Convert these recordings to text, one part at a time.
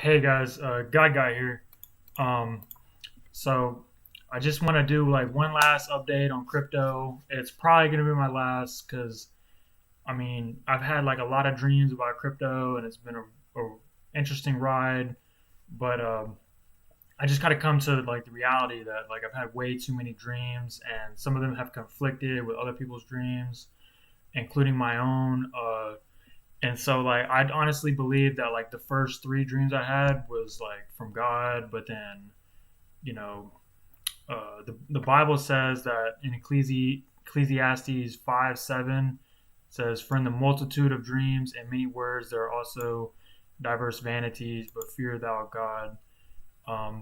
Hey guys, God Guy here. Um, so I just want to do like one last update on crypto. It's probably gonna be my last because I've had like a lot of dreams about crypto and it's been a interesting ride. But I just gotta come to like the reality that like I've had way too many dreams and some of them have conflicted with other people's dreams, including my own. And so like I'd honestly believe that like the first three dreams I had was like from God, but then you know the Bible says that in Ecclesiastes 5:7 says, "For in the multitude of dreams and many words there are also diverse vanities, but fear thou God."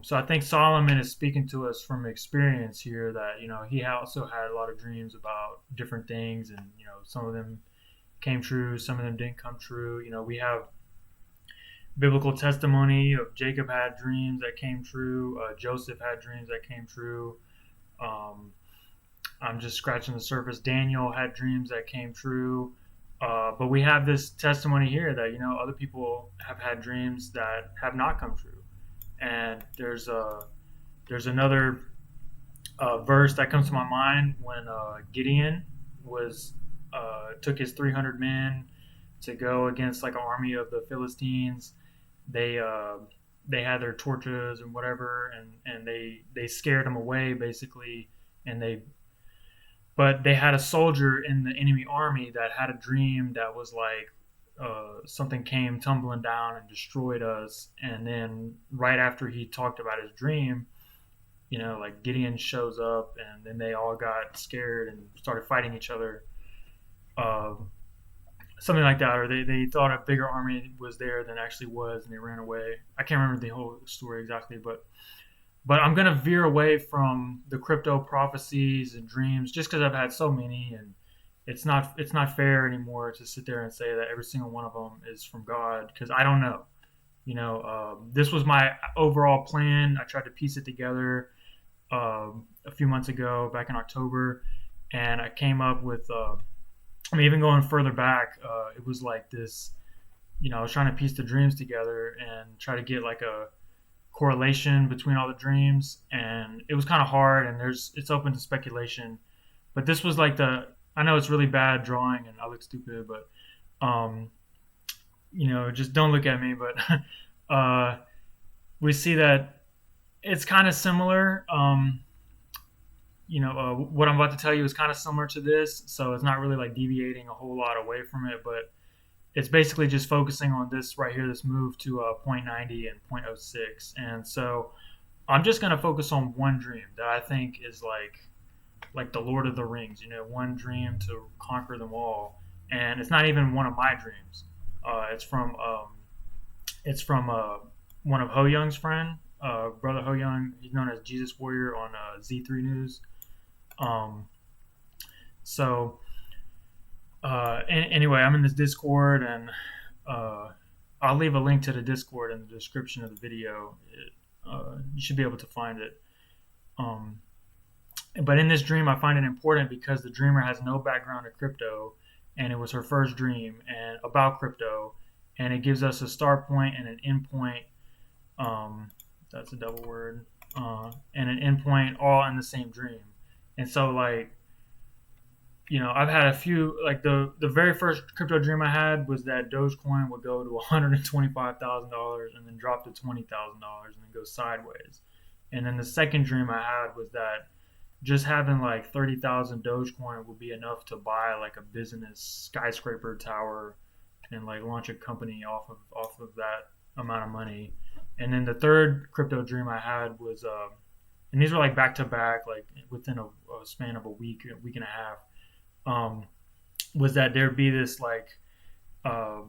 So I think Solomon is speaking to us from experience here that he also had a lot of dreams about different things, and some of them came true, some of them didn't come true. We have biblical testimony of Jacob had dreams that came true, Joseph had dreams that came true. Um, I'm just scratching the surface. Daniel had dreams that came true. But we have this testimony here that other people have had dreams that have not come true. And there's another verse that comes to my mind when Gideon was took his 300 men to go against like an army of the Philistines. They uh, they had their torches and whatever, and they scared them away basically, and they had a soldier in the enemy army that had a dream that was like something came tumbling down and destroyed us, and then right after he talked about his dream, like Gideon shows up, and then they all got scared and started fighting each other. Uh, Something like that, or they thought a bigger army was there than actually was, and they ran away. I can't remember the whole story exactly, but I'm gonna veer away from the crypto prophecies and dreams just because I've had so many, and it's not fair anymore to sit there and say that every single one of them is from God because I don't know. This was my overall plan. I tried to piece it together a few months ago, back in October, and I came up with. Even going further back, it was like this. I was trying to piece the dreams together and try to get like a correlation between all the dreams, and it was kind of hard. And it's open to speculation, but this was like the. I know it's really bad drawing, and I look stupid, but um, just don't look at me. But we see that it's kind of similar. What I'm about to tell you is kind of similar to this, so it's not really like deviating a whole lot away from it, but it's basically just focusing on this right here, this move to point 90 and point oh 0.06. And so I'm just going to focus on one dream that I think is like the Lord of the Rings, one dream to conquer them all. And it's not even one of my dreams. It's from one of Ho Young's friend, brother Ho Young. He's known as Jesus Warrior on Z3 News. Um, so anyway, I'm in this Discord, and uh, I'll leave a link to the Discord in the description of the video. You should be able to find it. Um, but in this dream, I find it important because the dreamer has no background in crypto, and it was her first dream and about crypto, and it gives us a start point and an end point. Um, that's a double word. And an end point all in the same dream. And so like I've had a few like the very first crypto dream I had was that Dogecoin would go to $125,000 and then drop to $20,000 and then go sideways. And then the second dream I had was that just having like 30,000 Dogecoin would be enough to buy like a business skyscraper tower and like launch a company off of that amount of money. And then the third crypto dream I had was and these were like back to back, like within a span of a week and a half. Um, was that there'd be this like uh,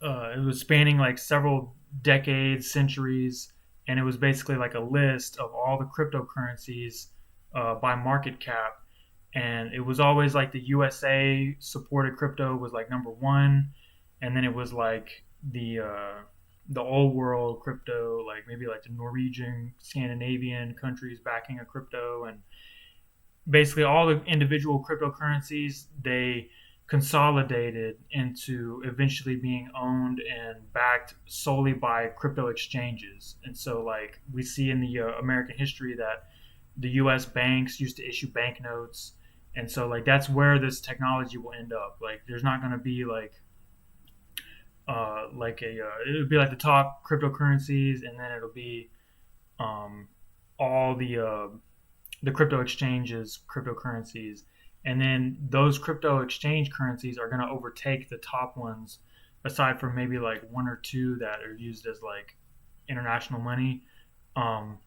it was spanning like several decades, centuries, and it was basically like a list of all the cryptocurrencies by market cap, and it was always like the USA supported crypto was like number one, and then it was like the old world crypto, like maybe like the Norwegian, Scandinavian countries backing a crypto, and basically all the individual cryptocurrencies they consolidated into eventually being owned and backed solely by crypto exchanges. And so, like we see in the American history that the U.S. banks used to issue banknotes, and so like that's where this technology will end up. Like, there's not going to be like a it would be like the top cryptocurrencies, and then it'll be um, all the crypto exchanges, cryptocurrencies, and then those crypto exchange currencies are going to overtake the top ones, aside from maybe like one or two that are used as like international money. Um,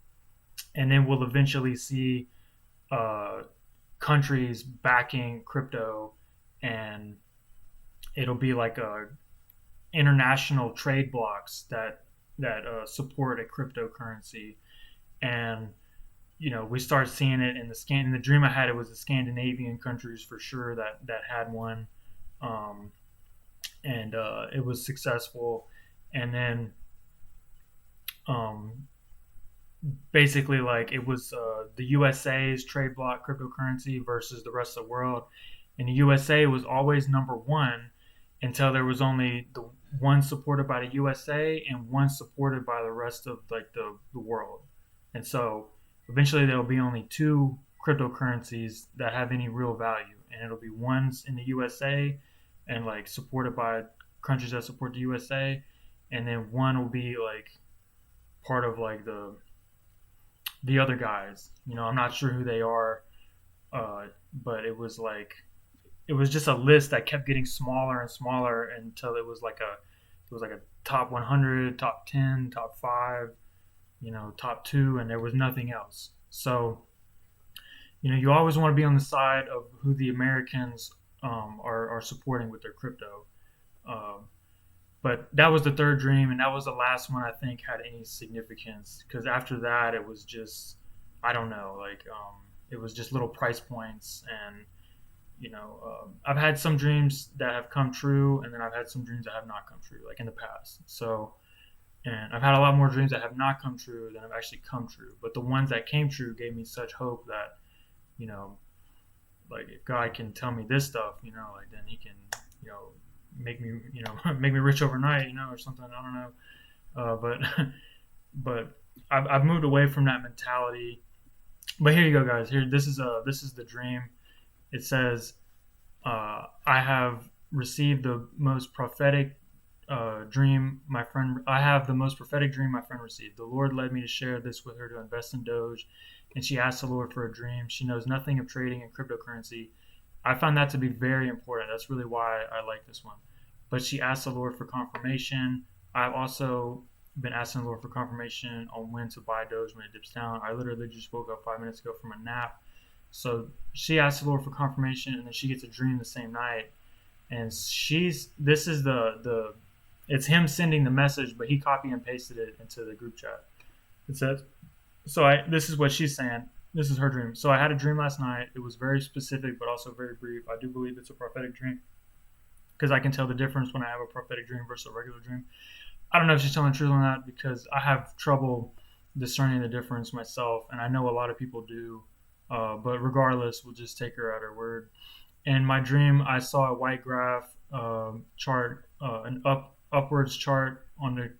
and then we'll eventually see uh, countries backing crypto, and it'll be like a international trade blocks that support a cryptocurrency. And we started seeing it in the dream I had. It was the Scandinavian countries for sure that had one, um, and it was successful. And then um, basically, like, it was the USA's trade block cryptocurrency versus the rest of the world, and the USA was always number one until there was only the one supported by the USA and one supported by the rest of like the world. And so eventually there'll be only two cryptocurrencies that have any real value, and it'll be ones in the USA and like supported by countries that support the USA, and then one will be like part of like the other guys. I'm not sure who they are, but it was just a list that kept getting smaller and smaller until it was like a top 100, top 10, top 5, top 2, and there was nothing else. So, you always want to be on the side of who the Americans are supporting with their crypto. Um, but that was the third dream, and that was the last one I think had any significance, because after that it was just, I don't know, like it was just little price points. And I've had some dreams that have come true, and then I've had some dreams that have not come true, like in the past. So, and I've had a lot more dreams that have not come true than have actually come true. But the ones that came true gave me such hope that, you know, like, if God can tell me this stuff, like, then He can, make me, make me rich overnight, or something. I don't know. But but I've moved away from that mentality. But here you go, guys. Here, this is the dream. It says, I have received the most prophetic dream my friend. I have the most prophetic dream my friend received. The Lord led me to share this with her to invest in Doge, and she asked the Lord for a dream. She knows nothing of trading in cryptocurrency. I found that to be very important. That's really why I like this one. But she asked the Lord for confirmation. I've also been asking the Lord for confirmation on when to buy Doge when it dips down. I literally just woke up 5 minutes ago from a nap. So she asked the Lord for confirmation, and then she gets a dream the same night. And this is it's him sending the message, but he copy and pasted it into the group chat. It says, this is what she's saying. This is her dream. So I had a dream last night. It was very specific, but also very brief. I do believe it's a prophetic dream, because I can tell the difference when I have a prophetic dream versus a regular dream. I don't know if she's telling the truth on that, because I have trouble discerning the difference myself, and I know a lot of people do. But regardless, we'll just take her at her word. In my dream, I saw a white graph chart, an upwards chart on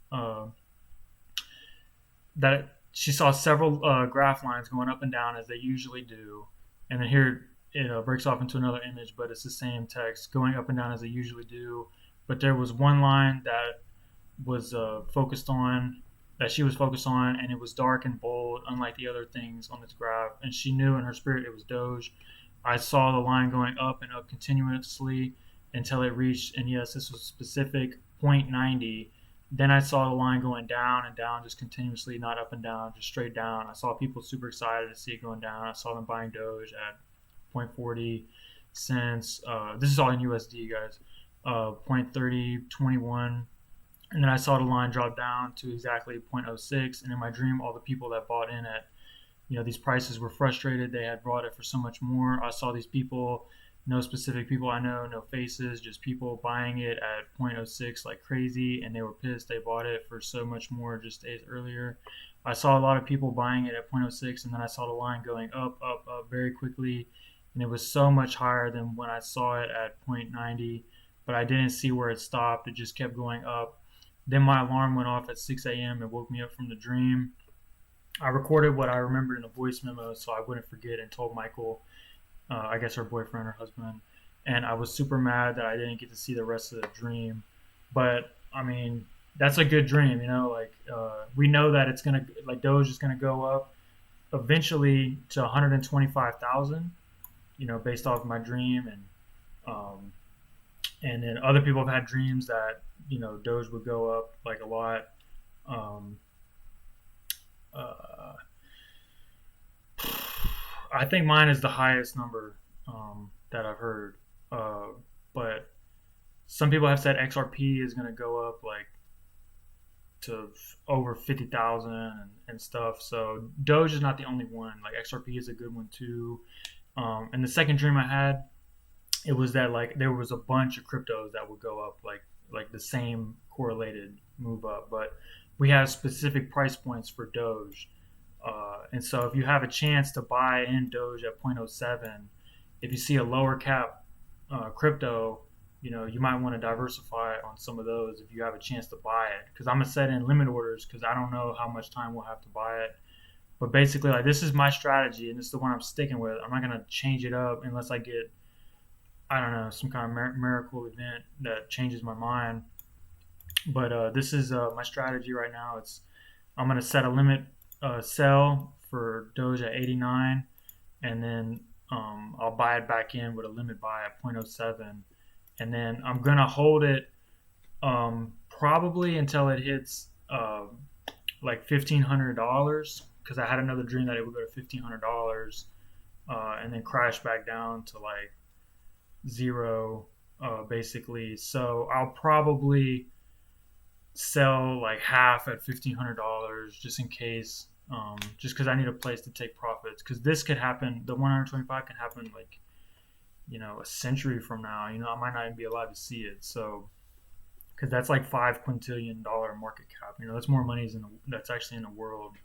that she saw several graph lines going up and down as they usually do, and then here it breaks off into another image, but it's the same text going up and down as they usually do. But there was one line that was focused on that she was focused on, and it was dark and bold, unlike the other things on this graph. And she knew in her spirit it was Doge. I saw the line going up and up continuously until it reached, and yes, this was specific, 0.90. Then I saw the line going down and down just continuously, not up and down, just straight down. I saw people super excited to see it going down. I saw them buying Doge at 0.40 cents. This is all in USD, guys. 0.3021. And then I saw the line drop down to exactly 0.06. And in my dream, all the people that bought in at these prices were frustrated. They had bought it for so much more. I saw these people, no specific people I know, no faces, just people buying it at 0.06 like crazy, and they were pissed they bought it for so much more just days earlier. I saw a lot of people buying it at 0.06, and then I saw the line going up, up, up very quickly, and it was so much higher than when I saw it at 0.90, but I didn't see where it stopped. It just kept going up. Then my alarm went off at 6 a.m. and woke me up from the dream. I recorded what I remembered in a voice memo so I wouldn't forget, and told Michael, I guess her boyfriend or husband, and I was super mad that I didn't get to see the rest of the dream. But I mean, that's a good dream, you know. Like we know that it's gonna, like, Doge is gonna go up eventually to 125,000, you know, based off my dream, um, and then other people have had dreams that, you know, Doge would go up like a lot. Um, uh, I think mine is the highest number that I've heard, uh, but some people have said XRP is going to go up like to over 50,000 and stuff. So Doge is not the only one. Like XRP is a good one too. And the second dream I had, it was that like there was a bunch of cryptos that would go up like the same correlated move up, but we have specific price points for Doge. And so if you have a chance to buy in Doge at zero point zero 0.07, if you see a lower cap crypto, you know, you might want to diversify on some of those if you have a chance to buy it. Because I'm gonna set in limit orders because I don't know how much time we'll have to buy it. But basically, like, this is my strategy, and this is the one I'm sticking with. I'm not gonna change it up unless I get, I don't know, some kind of miracle event that changes my mind. But this is my strategy right now. It's I'm gonna set a limit sell for Doge at 89, and then I'll buy it back in with a limit buy at zero point zero 0.07, and then I'm gonna hold it probably until it hits like $1,500, because I had another dream that it would go to $1,500 and then crash back down to like zero, basically. So I'll probably sell like half at $1,500 just in case, just because I need a place to take profits. Because this could happen, the 125 can happen like, you know, a century from now. You know, I might not even be alive to see it. So, because that's like $5 quintillion market cap. You know, that's more money that's actually in the world.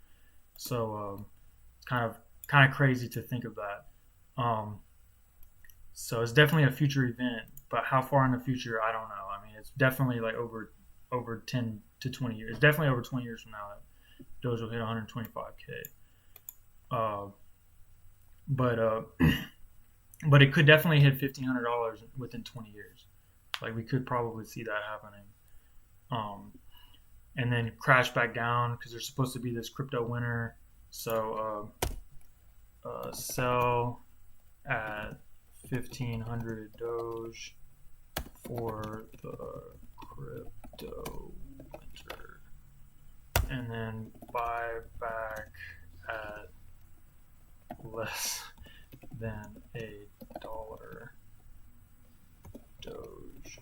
So, it's kind of crazy to think of that. Um, so it's definitely a future event, but how far in the future, I don't know. I mean, it's definitely like over 10 to 20 years. It's definitely over 20 years from now that Doge will hit 125K. Uh, but but it could definitely hit $1,500 within 20 years. Like, we could probably see that happening. Um, and then crash back down because there's supposed to be this crypto winter. So sell at 1,500 Doge for the crypto winter, and then buy back at less than $1 Doge.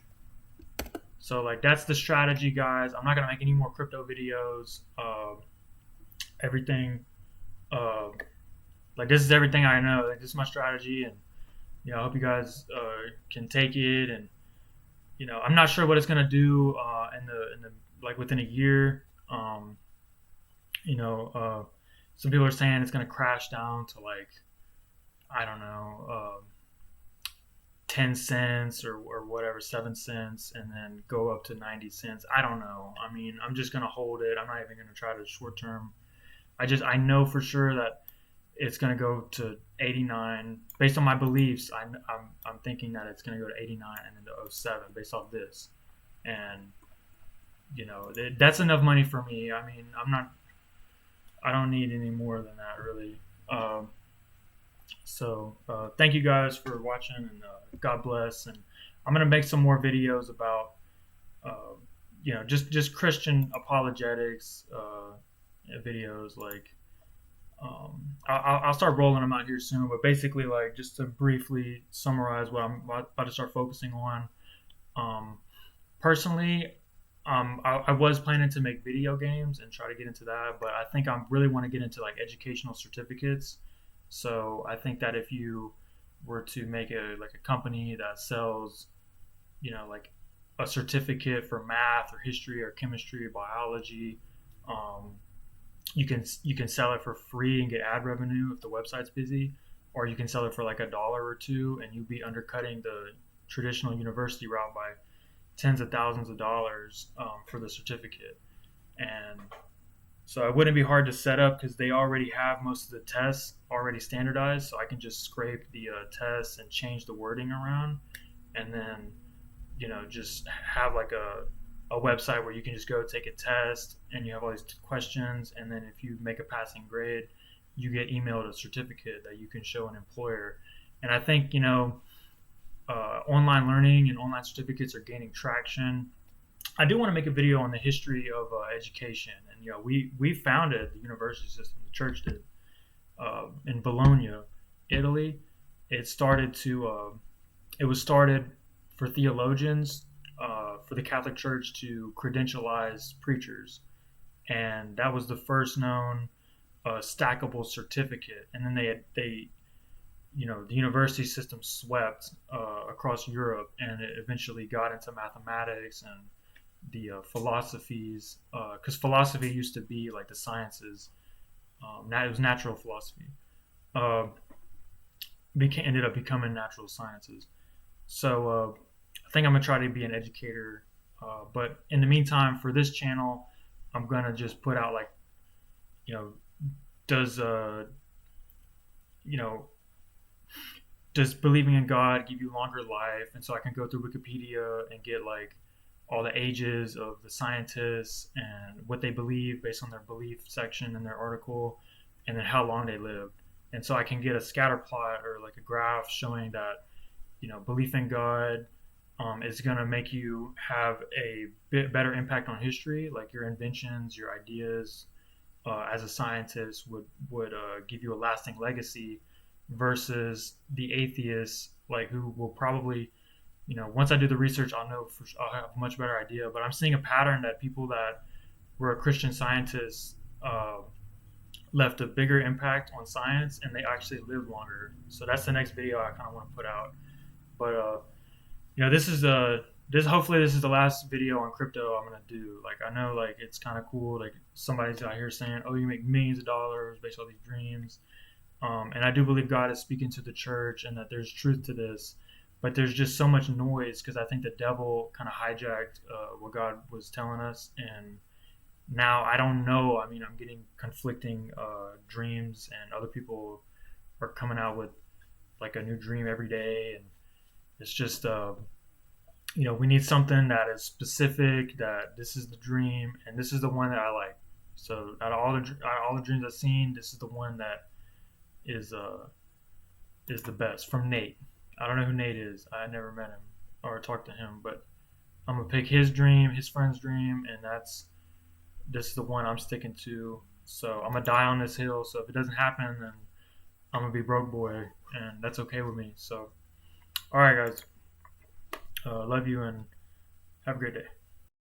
So like that's the strategy, guys. I'm not gonna make any more crypto videos. Everything, uh, like, this is everything I know. Like, this is my strategy, and you know, I hope you guys can take it. And you know, I'm not sure what it's gonna do in the like within a year. You know, some people are saying it's gonna crash down to like, I don't know, 10 cents or whatever, 7 cents, and then go up to 90 cents. I don't know. I mean, I'm just going to hold it. I'm not even going to try to short term. I know for sure that it's going to go to 89 based on my beliefs. I'm thinking that it's going to go to 89 and then to '07 based off this. And, you know, that's enough money for me. I mean, I don't need any more than that, really. So thank you guys for watching, and God bless. And I'm gonna make some more videos about you know, just Christian apologetics videos. Like, I'll start rolling them out here soon. But basically, like, just to briefly summarize what I'm about to start focusing on. Personally, I was planning to make video games and try to get into that, but I think I really want to get into like educational certificates. So I think that if you were to make a company that sells, you know, like a certificate for math or history or chemistry or biology, you can sell it for free and get ad revenue if the website's busy. or you can sell it for like $1 or $2, and you'd be undercutting the traditional university route by tens of thousands of dollars for the certificate. And so it wouldn't be hard to set up because they already have most of the tests already standardized. So I can just scrape the tests and change the wording around, and then just have like a website where you can just go take a test and you have all these questions, and then if you make a passing grade, you get emailed a certificate that you can show an employer. And I think online learning and online certificates are gaining traction. I do want to make a video on the history of education, and we founded the university system. The church did in Bologna, Italy. It started to it was started for theologians, for the Catholic Church to credentialize preachers, and that was the first known stackable certificate. And then the university system swept across Europe, and it eventually got into mathematics and the philosophies, because philosophy used to be like the sciences. It was natural philosophy. Uh, Ended up becoming natural sciences. So I think I'm gonna try to be an educator. But in the meantime, for this channel, I'm gonna just put out like, you know, does you know does believing in God give you longer life? And so I can go through Wikipedia and get like all the ages of the scientists and what they believe based on their belief section in their article, and then how long they lived. And so I can get a scatter plot or like a graph showing that belief in God is going to make you have a bit better impact on history, like your inventions, your ideas as a scientist would give you a lasting legacy, versus the atheists, like who will probably, once I do the research, I'll have a much better idea. But I'm seeing a pattern that people that were Christian scientists left a bigger impact on science, and they actually lived longer. So that's the next video I kind of want to put out. But this hopefully this is the last video on crypto I'm gonna do. Like I know like it's kind of cool. Like somebody's out here saying, "Oh, you make millions of dollars based on these dreams." And I do believe God is speaking to the church and that there's truth to this, but there's just so much noise because I think the devil kind of hijacked what God was telling us, and now I don't know. I mean, I'm getting conflicting dreams, and other people are coming out with like a new dream every day, and it's just we need something that is specific. That this is the dream, and this is the one that I like. So out of all the dreams I've seen, this is the one that is the best, from Nate. I don't know who Nate is. I never met him or talked to him, but I'm gonna pick his dream, his friend's dream, and this is the one I'm sticking to. So I'm gonna die on this hill. So if it doesn't happen, then I'm gonna be broke boy, and that's okay with me. So, all right, guys, love you and have a great day.